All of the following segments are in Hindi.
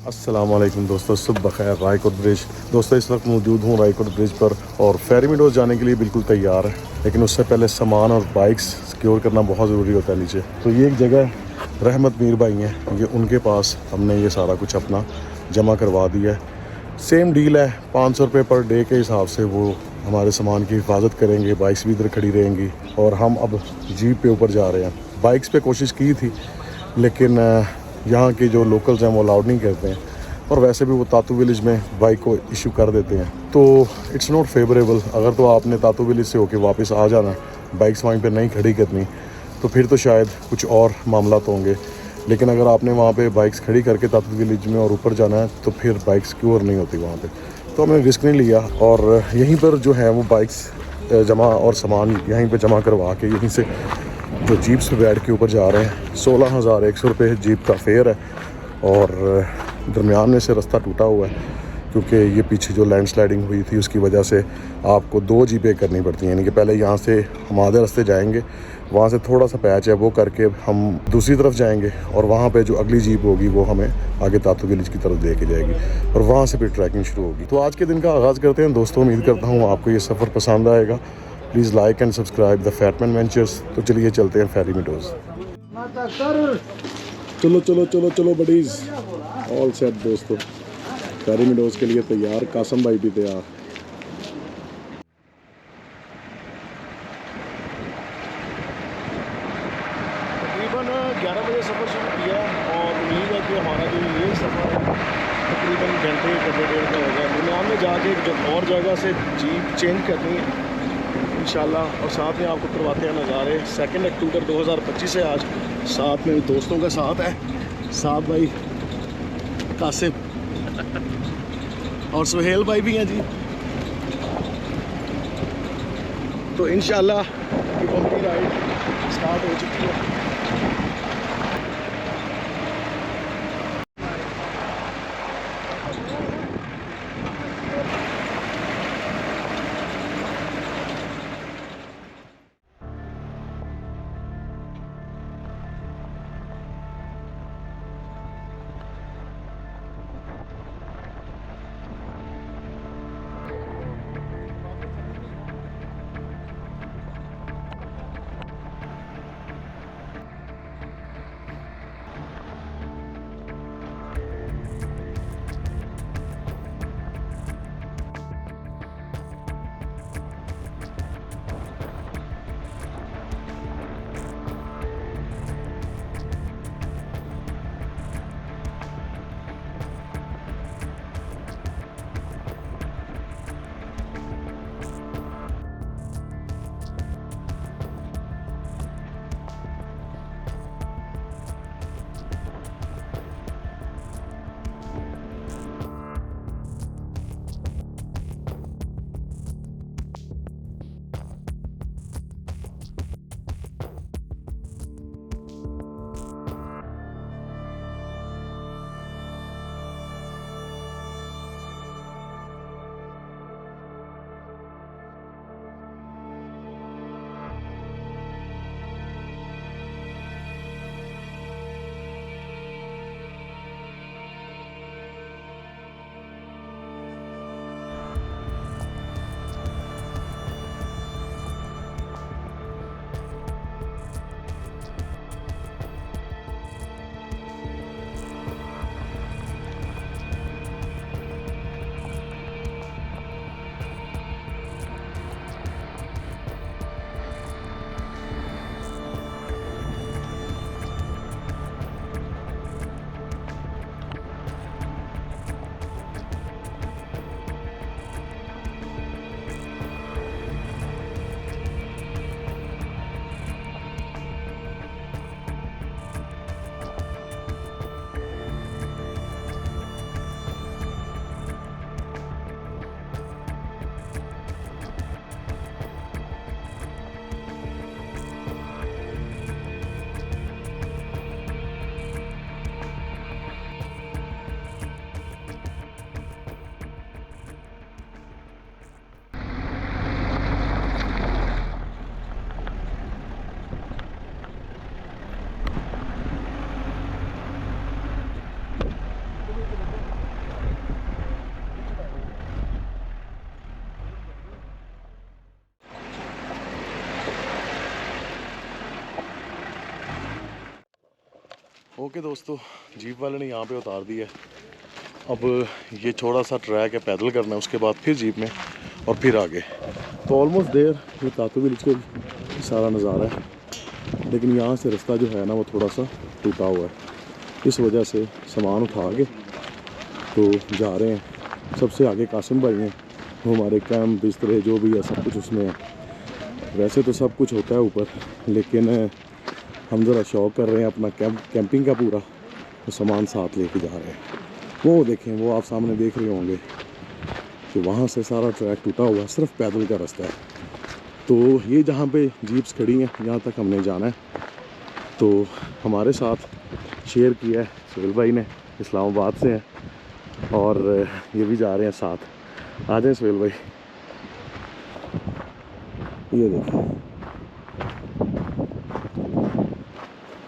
अस्सलाम वालेकुम दोस्तों, सुबह खैर। रायकोट ब्रिज दोस्तों, इस वक्त मौजूद हूँ रायकोट ब्रिज पर और फेरी मीडोज़ जाने के लिए बिल्कुल तैयार है, लेकिन उससे पहले सामान और बाइक्स सिक्योर करना बहुत ज़रूरी होता है नीचे। तो ये एक जगह रहमत मीर भाई हैं, ये उनके पास हमने ये सारा कुछ अपना जमा करवा दिया है। सेम डील है, 500 रुपये पर डे के हिसाब से वो हमारे सामान की हिफाजत करेंगे। बाइक्स भी इधर खड़ी रहेंगी और हम अब जीप पे ऊपर जा रहे हैं। बाइक्स पे कोशिश की थी, लेकिन यहाँ के जो लोकल्स हैं वो अलाउड नहीं करते हैं, और वैसे भी वो तातू विलेज में बाइक को इशू कर देते हैं, तो इट्स नॉट फेवरेबल। अगर तो आपने तातू विलेज से होके वापस आ जाना, बाइक्स वहीं पे नहीं खड़ी करनी, तो फिर तो शायद कुछ और मामला तो होंगे। लेकिन अगर आपने वहाँ पे बाइक्स खड़ी करके तातू विलेज में और ऊपर जाना है, तो फिर बाइक सिक्योर नहीं होती वहाँ पे। तो हमने रिस्क नहीं लिया और यहीं पर जो है वो बाइक्स जमा और सामान यहीं पर जमा करवा के यहीं से जो जीप्स पे बैठ के ऊपर जा रहे हैं। 16,100 रुपये जीप का फेयर है, और दरमियान में से रास्ता टूटा हुआ है क्योंकि ये पीछे जो लैंडस्लाइडिंग हुई थी उसकी वजह से आपको 2 जीपें करनी पड़ती हैं। यानी कि पहले यहाँ से हम आधे रास्ते जाएंगे, वहाँ से थोड़ा सा पैच है वो करके हम दूसरी तरफ जाएंगे, और वहाँ पे जो अगली जीप होगी वो हमें आगे तातू विलेज की तरफ दे के जाएगी, और वहाँ से फिर ट्रैकिंग शुरू होगी। तो आज के दिन का आगाज़ करते हैं दोस्तों। उम्मीद करता हूँ आपको ये सफ़र पसंद आएगा। Please like and subscribe the Fatman Ventures. तो चलिए चलते हैं फेरी मीडोज़। चलो चलो चलो चलो बडीज़, ऑल सेट दोस्तों, फेरी मीडोज़ के लिए तैयार। कासम भाई भी तैयार। तकरीबन 11 बजे सफ़र शुरू किया और उम्मीद है कि हमारा जो ये सफ़र तकरीबन घंटे डेढ़ का होगा। दरमियान में जाके जो और जगह से जीप चेंज करनी है इंशाल्लाह, और साथ में आपको करवाते हैं नज़ारे। 2 अक्टूबर 2025 है आज। साथ में दोस्तों का साथ है, साथ भाई कासिम और सुहेल भाई भी हैं जी। तो इंशाल्लाह ये बम्पी राइड स्टार्ट हो चुकी है। ओके दोस्तों, जीप वाले ने यहाँ पे उतार दिया। अब ये थोड़ा सा ट्रैक है, पैदल करना है, उसके बाद फिर जीप में और फिर आगे। तो ऑलमोस्ट देर ये तातू विलेज के सारा नज़ारा है, लेकिन यहाँ से रास्ता जो है ना वो थोड़ा सा टूटा हुआ है। इस वजह से सामान उठा के तो जा रहे हैं। सबसे आगे कासिम भाई हैं, वो हमारे कैम्प बिस्तरे जो भी है सब कुछ उसमें है। वैसे तो सब कुछ होता है ऊपर, लेकिन हम ज़रा शौक कर रहे हैं अपना कैंपिंग का पूरा, तो सामान साथ लेके जा रहे हैं। वो देखें, वो आप सामने देख रहे होंगे कि वहाँ से सारा ट्रैक टूटा हुआ है, सिर्फ पैदल का रास्ता है। तो ये जहाँ पे जीप्स खड़ी हैं यहाँ तक हमने जाना है। तो हमारे साथ शेयर किया है सुहेल भाई ने, इस्लामाबाद से हैं, और ये भी जा रहे हैं साथ। आ जाए सुहेल भाई। ये देखें,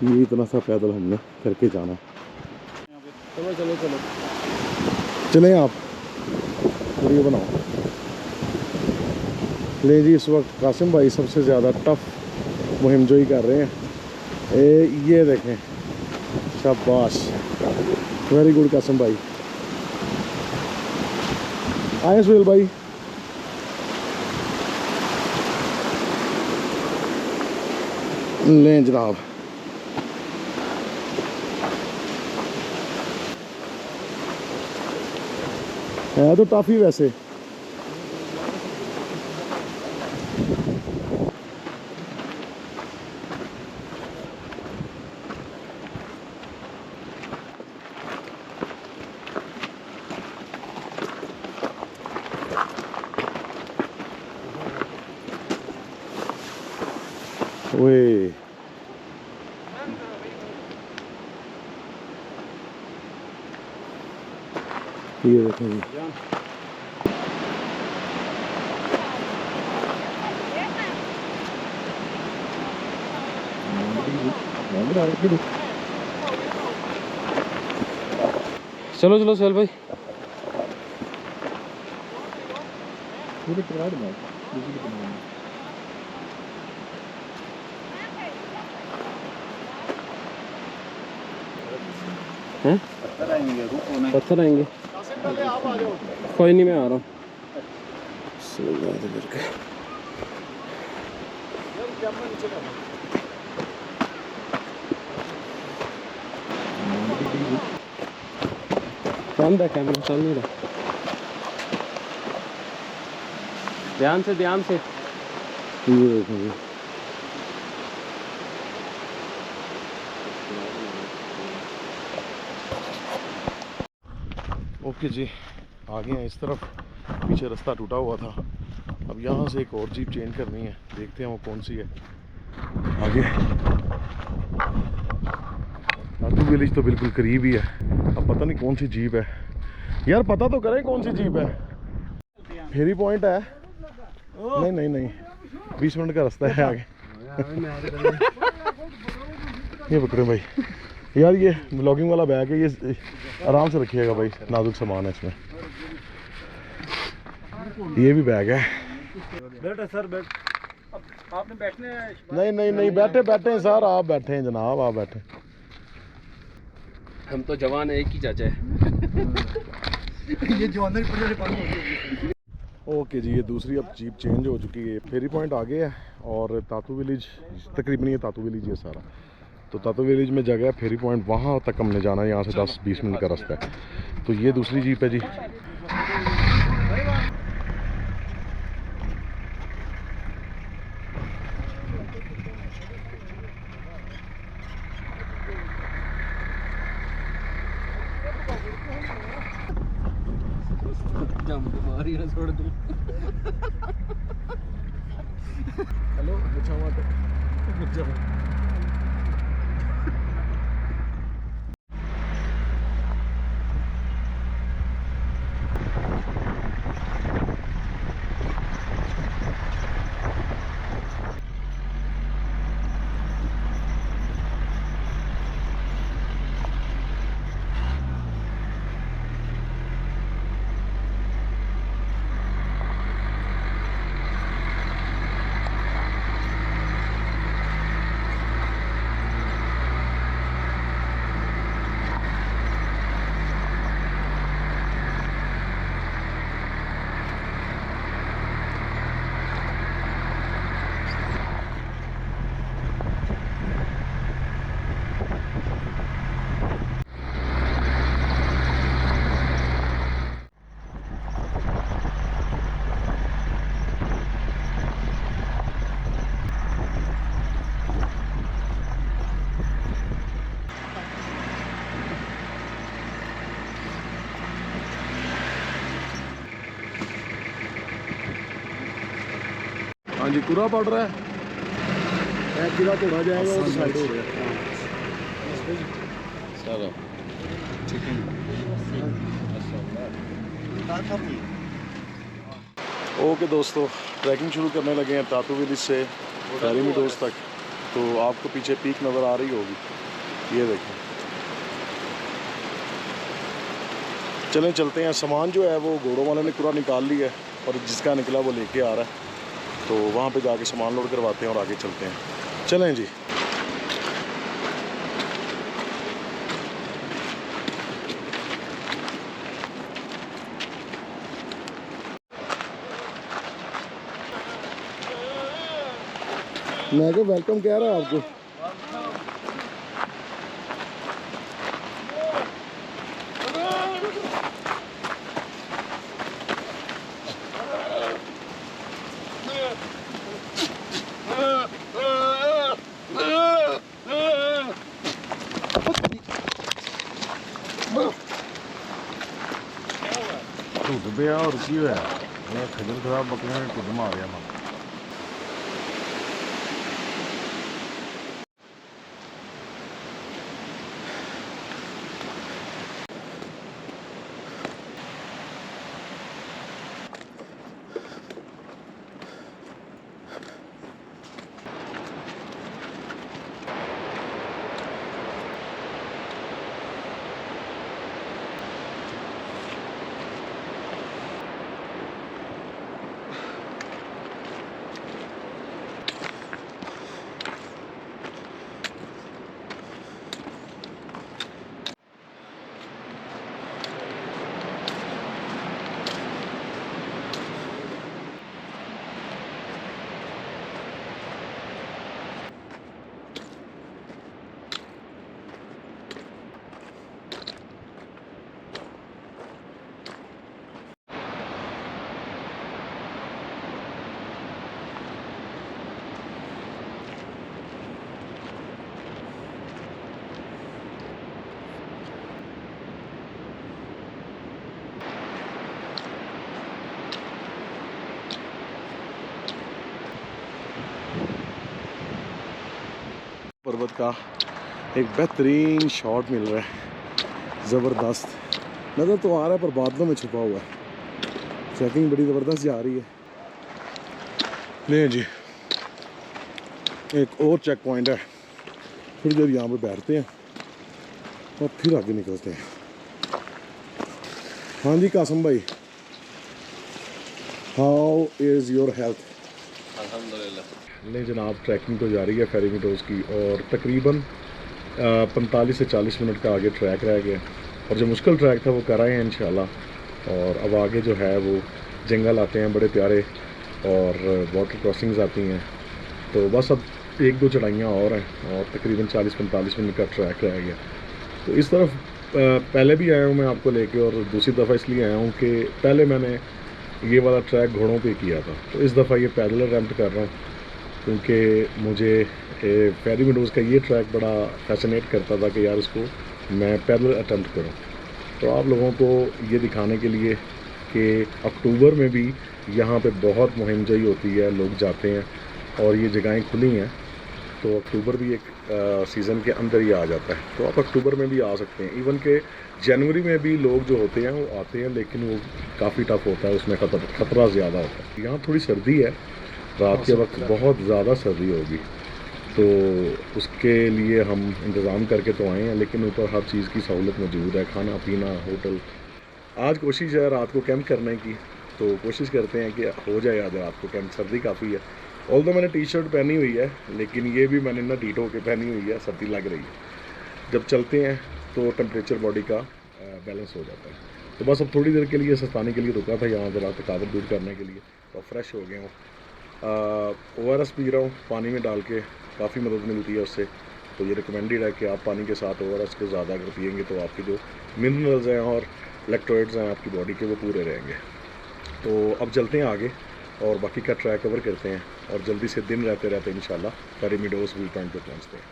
ये इतना सा पैदल हमने करके जाना है। चलो चलो चलो चलें आप, वीडियो बनाओ। ले जी, इस वक्त कासिम भाई सबसे ज़्यादा टफ मुहिम जोई कर रहे हैं। ये देखें, शाबाश, वेरी गुड कासिम भाई। आए सुहेल भाई। लें जनाब, है तो टफ ही वैसे। ओए ये देखें जी, चलो चलो सुहेल भाई। हैं? पत्थर आएंगे, कोई नहीं, मैं आ रहा हूँ। बंद है कैमरा, चल नहीं रहा। ध्यान से ध्यान से। ये देखें जी, ओके जी, आगे हैं इस तरफ। पीछे रास्ता टूटा हुआ था, अब यहाँ से एक और जीप चेंज करनी है, देखते हैं वो कौन सी है आगे। तातू विलेज तो बिल्कुल करीब ही है, अब पता नहीं कौन सी जीप है यार, पता तो करें कौन सी जीप है। फेरी पॉइंट है? नहीं नहीं नहीं, 20 मिनट का रास्ता है आगे। ये पकड़े भाई यार, ये ब्लॉगिंग वाला बैग है, ये आराम से रखिएगा भाई, नाजुक सामान है इसमें। ये भी बैग है। बैठे सर, बैठ। आपने बैठने? नहीं नहीं नहीं, बैठे बैठे हैं सर, आप बैठे हैं जनाब, आप बैठे। हम तो जवान है, एक ही चाचा है। ये जवान ही। ओके जी, ये दूसरी अब जीप चेंज हो चुकी है। फेरी पॉइंट आगे है और तातू विलेज तकरीबन, ये तातू विलेज है सारा। तो तातू विलेज में जगह है, फेरी पॉइंट वहाँ तक हमने जाना है, यहाँ से 10-20 मिनट का रास्ता है। तो ये दूसरी जीप है जी। छोड़ दूं। हेलो, हाँ जी, कुरा पड़ रहा है, पूरा थोड़ा जाएगा और साइड हो रहा है। चलो ओके दोस्तों, ट्रैकिंग शुरू करने लगे हैं तातू विलेज से फेरी मीडोज तक। तो आपको पीछे पीक नज़र आ रही होगी, ये देखें। चलें चलते हैं। सामान जो है वो घोड़ों वाले ने पूरा निकाल लिया है और जिसका निकला वो लेके आ रहा है। तो वहाँ पे जाके सामान लोड करवाते हैं और आगे चलते हैं। चलें जी। मैं क्या वेलकम कह रहा है आपको। ढुड पे और की है खजर खराब बकरे ने ढुड मारिया मैं। पर्वत का एक बेहतरीन शॉट मिल रहा है, ज़बरदस्त नज़र तो आ रहा है पर बादलों में छुपा हुआ है। ट्रैकिंग बड़ी ज़बरदस्त जा रही है। नहीं जी, एक और चेक पॉइंट है, फिर जब यहाँ पे बैठते हैं और फिर आगे निकलते हैं। हाँ जी कासिम भाई, हाउ इज़ योर हेल्थ? अल्हम्दुलिल्लाह। नहीं जनाब, ट्रैकिंग तो जारी है फेरी मीडोज की और तकरीबन 45 से 40 मिनट का आगे ट्रैक रह गया और जो मुश्किल ट्रैक था वो कर रहे हैं इंशाल्लाह। और अब आगे जो है वो जंगल आते हैं बड़े प्यारे और वाटर क्रॉसिंग्स आती हैं। तो बस अब 1-2 चढ़ाइयाँ और हैं और तकरीबन 40-45 मिनट का ट्रैक रह गया। तो इस तरफ पहले भी आया हूँ मैं आपको लेके, और दूसरी दफ़ा इसलिए आया हूँ कि पहले मैंने ये वाला ट्रैक घोड़ों पे किया था, तो इस दफ़ा ये पैदल अटैम्प्ट कर रहा हूँ क्योंकि मुझे फेरी मीडोज़ का ये ट्रैक बड़ा फैसिनेट करता था कि यार इसको मैं पैदल अटैम्प्ट करूँ। तो आप लोगों को ये दिखाने के लिए कि अक्टूबर में भी यहाँ पे बहुत मुहिम जई होती है, लोग जाते हैं और ये जगहें खुली हैं। तो अक्टूबर भी एक सीज़न के अंदर ही आ जाता है, तो आप अक्टूबर में भी आ सकते हैं। इवन के जनवरी में भी लोग जो होते हैं वो आते हैं, लेकिन वो काफ़ी टफ होता है, उसमें खतरा ज़्यादा होता है। यहाँ थोड़ी सर्दी है, रात के वक्त बहुत ज़्यादा सर्दी होगी, तो उसके लिए हम इंतज़ाम करके तो आए हैं, लेकिन ऊपर हर चीज़ की सहूलत मौजूद है, खाना पीना, होटल। आज कोशिश है रात को कैंप करने की, तो कोशिश करते हैं कि हो जाए आज रात को कैंप। सर्दी काफ़ी है, ऑल्दो मैंने टी शर्ट पहनी हुई है, लेकिन ये भी मैंने ना डीटो के पहनी हुई है, सर्दी लग रही है। जब चलते हैं तो टेम्परेचर बॉडी का बैलेंस हो जाता है। तो बस अब थोड़ी देर के लिए सस्ताने के लिए रुका था यहाँ ज़रा थकावट दूर करने के लिए, तो फ्रेश हो गया हूँ। ORS पी रहा हूँ पानी में डाल के, काफ़ी मदद मिलती है उससे। तो ये रिकमेंडेड है कि आप पानी के साथ ORS को ज़्यादा अगर पिएंगे तो आपके जो मिनरल्स हैं और इलेक्ट्रोलाइट्स हैं आपकी बॉडी के वो पूरे रहेंगे। तो अब चलते हैं आगे और बाकी का ट्रैक कवर करते हैं और जल्दी से दिन रहते रहते इंशाल्लाह फेरी मीडोज़ व्यू पॉइंट पे पहुँचते हैं।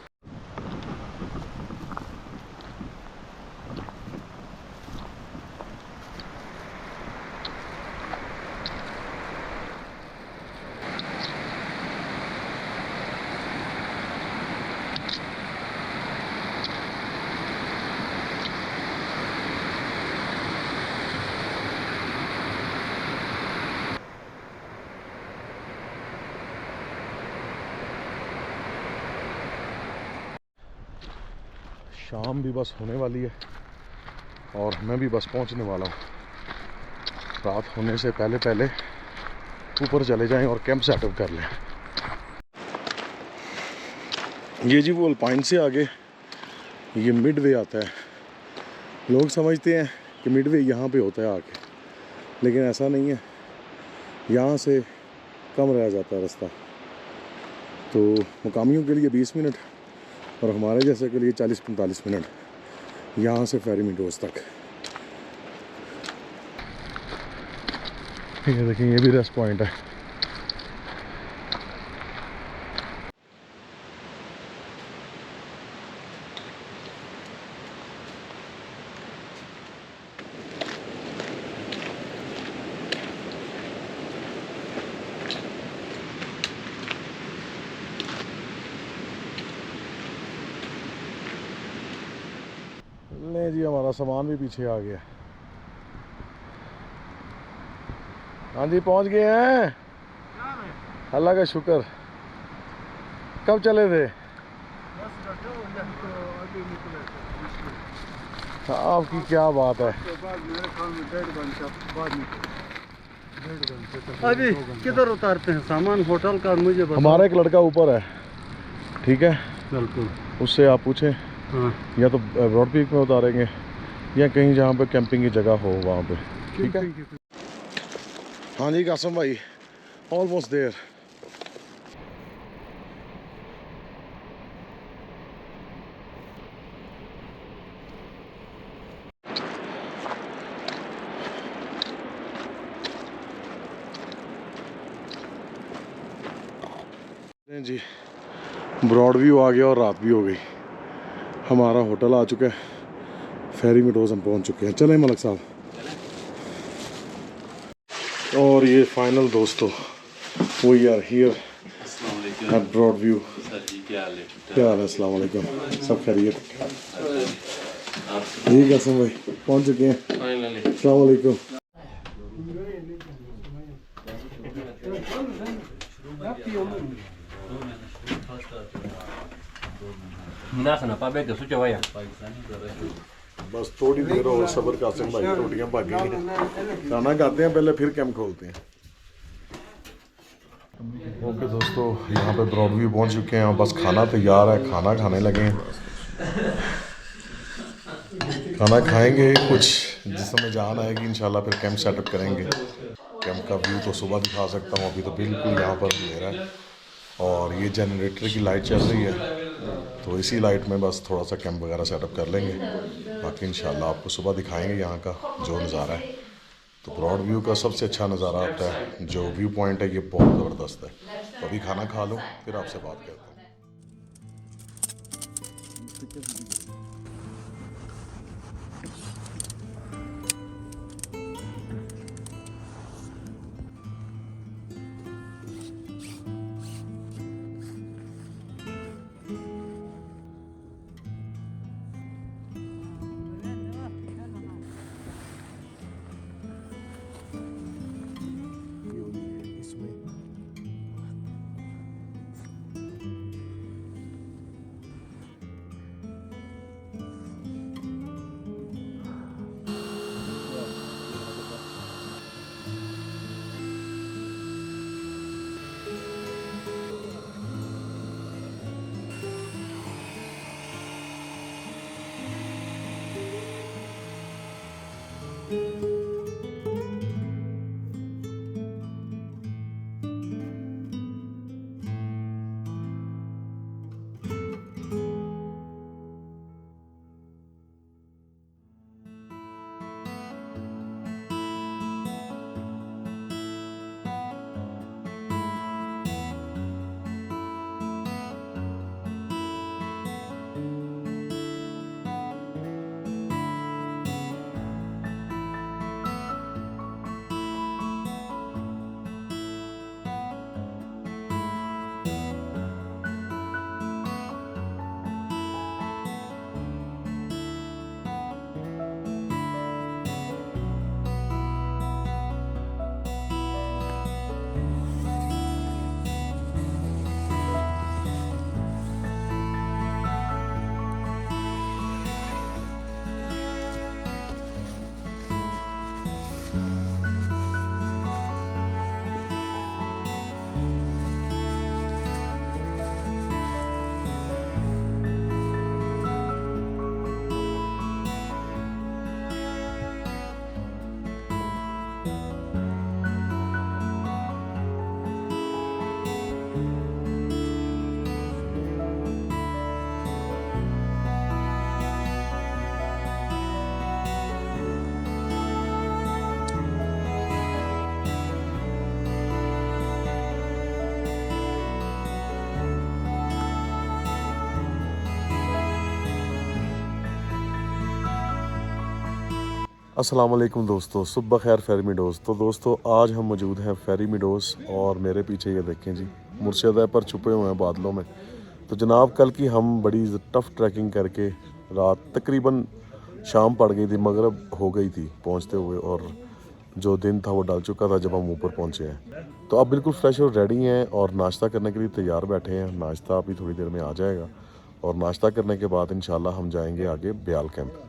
शाम भी बस होने वाली है और मैं भी बस पहुंचने वाला हूँ। रात होने से पहले पहले ऊपर चले जाएं और कैंप सेटअप कर लें। ये जी वो अल्पाइन से आगे ये मिडवे आता है। लोग समझते हैं कि मिडवे यहाँ पे होता है आके, लेकिन ऐसा नहीं है। यहाँ से कम रह जाता है रास्ता, तो मुकामियों के लिए 20 मिनट और हमारे जैसे के लिए 40-45 मिनट यहाँ से फेरी मीडोज़ तक। ये देखिए, ये भी रेस्ट पॉइंट है। नहीं जी, हमारा सामान भी पीछे आ गया। हाँ जी, पहुंच गए हैं, अल्लाह का शुक्र। कब चले थे? आपकी क्या बात है। अभी किधर उतारते हैं सामान होटल का? मुझे बताओ। हमारा एक लड़का ऊपर है, ठीक है, बिल्कुल, उससे आप पूछें। हाँ, या तो ब्रॉड पीक में उतारेंगे या कहीं जहाँ पे कैंपिंग की जगह हो वहाँ पे, ठीक है। हाँ जी कासम भाई, ऑलमोस्ट देयर। जी, ब्रॉड व्यू आ गया और रात भी हो गई। हमारा होटल आ चुका है, फेरी मीडोज़ हम पहुंच चुके हैं। चलें मलक साहब। और ये फाइनल दोस्तों, we are here at broad view. क्या हाल है? अस्सलाम वालेकुम, सब खैरियत? जी कसम भाई, पहुंच चुके हैं। अस्सलाम वालेकुम। बस थोड़ी देर और सब्र कासिम भाई, रोटियां पक गई हैं, खाना खाते हैं पहले फिर कैंप खोलते हैं। ओके दोस्तों, यहाँ पे ब्रॉड व्यू पहुँच चुके हैं, बस खाना तैयार है, खाना खाने लगे हैं। खाना खाएंगे, कुछ जिस समय जान आएगी इंशाल्लाह फिर कैंप सेटअप करेंगे। कैंप का व्यू तो सुबह दिखा सकता हूँ, अभी तो बिल्कुल यहाँ पर अंधेरा है और ये जनरेटर की लाइट चल रही है, तो इसी लाइट में बस थोड़ा सा कैंप वगैरह सेटअप कर लेंगे। बाकी इंशाल्लाह आपको सुबह दिखाएंगे यहाँ का जो नज़ारा है। तो ब्रॉड व्यू का सबसे अच्छा नज़ारा आता है, जो व्यू पॉइंट है ये बहुत ज़बरदस्त है। तो अभी खाना खा लूँ फिर आपसे बात करता हूँ। अस्सलाम वालेकुम दोस्तों, सुबह खैर फेरी मीडोज़। तो दोस्तों आज हम मौजूद हैं फेरी मीडोज़ और मेरे पीछे ये देखें जी, मुर्शिदा पर छुपे हुए हैं बादलों में। तो जनाब कल की हम बड़ी टफ़ ट्रैकिंग करके रात तकरीबन शाम पड़ गई थी, मगरिब हो गई थी पहुंचते हुए, और जो दिन था वो डल चुका था जब हम ऊपर पहुंचे हैं। तो अब बिल्कुल फ्रेश और रेडी हैं और नाश्ता करने के लिए तैयार बैठे हैं। नाश्ता अभी थोड़ी देर में आ जाएगा और नाश्ता करने के बाद इंशाल्लाह हम जाएंगे आगे ब्याल कैंप।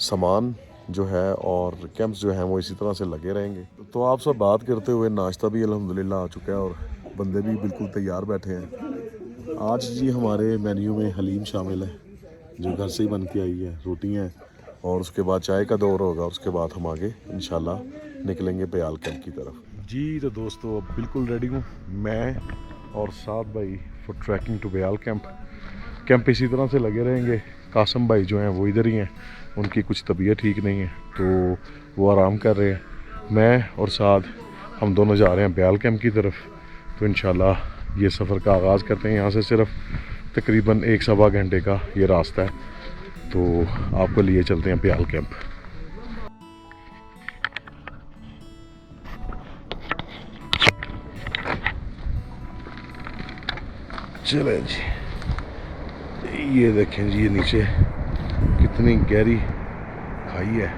सामान जो है और कैंप्स जो हैं वो इसी तरह से लगे रहेंगे। तो आप सब बात करते हुए नाश्ता भी अल्हम्दुलिल्लाह आ चुका है और बंदे भी बिल्कुल तैयार बैठे हैं। आज जी हमारे मेन्यू में हलीम शामिल है जो घर से ही बन के आई है, रोटी हैं, और उसके बाद चाय का दौर होगा। उसके बाद हम आगे इंशाल्लाह निकलेंगे ब्याल कैंप की तरफ। जी तो दोस्तों अब बिल्कुल रेडी हूँ मैं और साथ भाई for trekking to Byal camp. Camp इसी तरह से लगे रहेंगे। कासम भाई जो हैं वो इधर ही हैं, उनकी कुछ तबीयत ठीक नहीं है तो वो आराम कर रहे हैं। मैं और साथ हम दोनों जा रहे हैं ब्याल कैंप की तरफ। तो इंशाल्लाह ये सफ़र का आगाज़ करते हैं। यहाँ से सिर्फ तकरीबन 1-1.25 घंटे का ये रास्ता है, तो आपको लिए चलते हैं ब्याल कैंप। चलें जी, ये देखें जी, ये नीचे कितनी गहरी खाई है।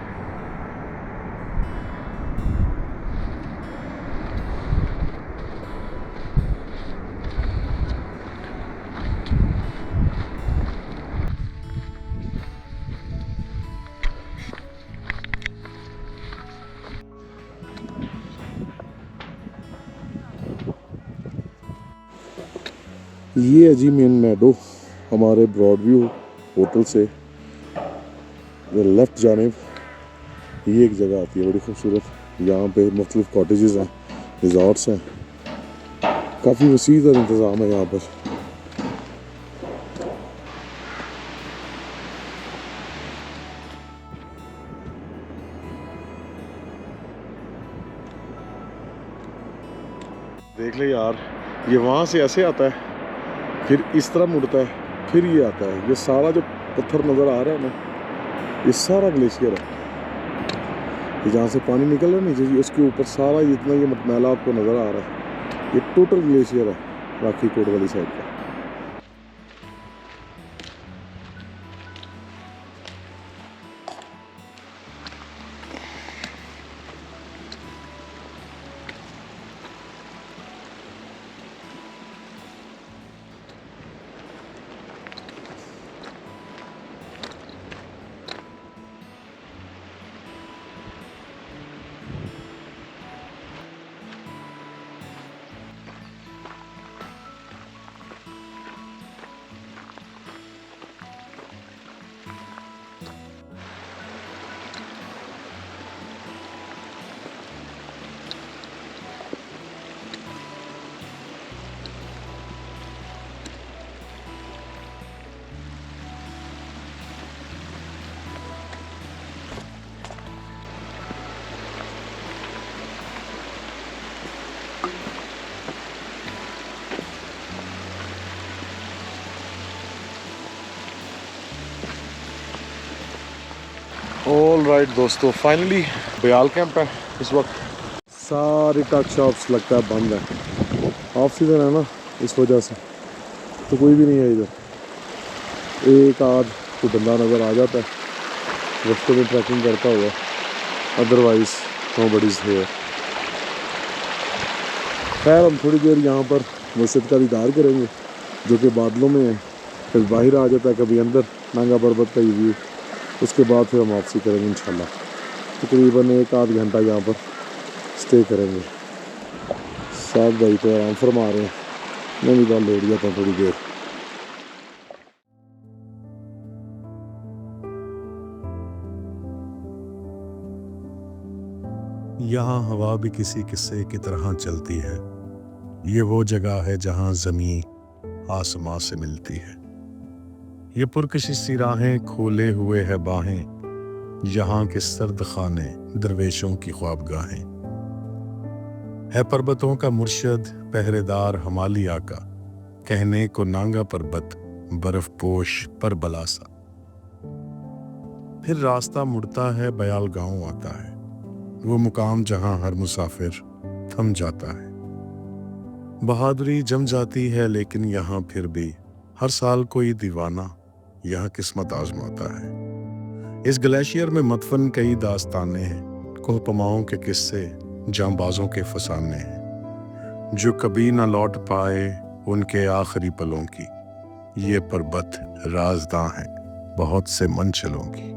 ये है जी मेन मैडो हमारे ब्रॉड व्यू होटल से लेफ़्ट जानिब। ये एक जगह आती है बड़ी खूबसूरत, यहाँ पे मुख्तलिफ कॉटेजेस हैं, रिजॉर्ट्स हैं, काफ़ी वसीअ तर इंतज़ाम है यहाँ पर। देख ले यार, ये वहाँ से ऐसे आता है, फिर इस तरह मुड़ता है, फिर ये आता है। ये सारा जो पत्थर नज़र आ रहा है ना, ये सारा ग्लेशियर है। ये जहाँ से पानी निकल रहा है नीचे जी, उसके ऊपर सारा जितना ये मैला आपको नज़र आ रहा है, ये टोटल ग्लेशियर है राखी कोट वाली साइड का। ऑल राइट दोस्तों, फाइनली ब्याल कैंप है। इस वक्त सारी टक शॉप्स लगता है बंद है, ऑफ सीजन है ना, इस वजह से तो कोई भी नहीं है इधर। एक आध कोई बंदा नज़र आ जाता है रास्ते में ट्रैकिंग करता हुआ, अदरवाइज नो बडीज़ हियर। खैर हम थोड़ी देर यहाँ पर मस्जिद का दीदार करेंगे जो कि बादलों में है, फिर बाहर आ जाता है, कभी अंदर नांगा पर्वत का ये व्यू। उसके बाद फिर हम वापसी करेंगे इंशाल्लाह। तकरीबन 1-8 घंटा यहाँ पर स्टे करेंगे। साथ भाई तो आराम फरमा रहे हैं, मैं भी बाल लेट जाता हूँ थोड़ी देर। यहाँ हवा भी किसी किस्से की तरह चलती है। ये वो जगह है जहाँ ज़मीं आसमां से मिलती है। ये पुरकशिश सी राहें खोले हुए है बाहें, यहाँ के सर्द खाने दरवेशों की ख्वाबगाहें। है पर्वतों का मुर्शद पहरेदार हमाली आका, कहने को नांगा पर्वत बर्फ पोश पर बलासा। फिर रास्ता मुड़ता है, बयाल गांव आता है, वो मुकाम जहां हर मुसाफिर थम जाता है। बहादुरी जम जाती है लेकिन यहाँ फिर भी हर साल कोई दीवाना यहाँ किस्मत आजमाता है। इस ग्लेशियर में मदफन कई दास्ताने हैं, कोहपमाओं के किस्से, जांबाजों के फसाने हैं, जो कभी न लौट पाए उनके आखिरी पलों की। ये पर्वत राजदां है बहुत से मंचलों की।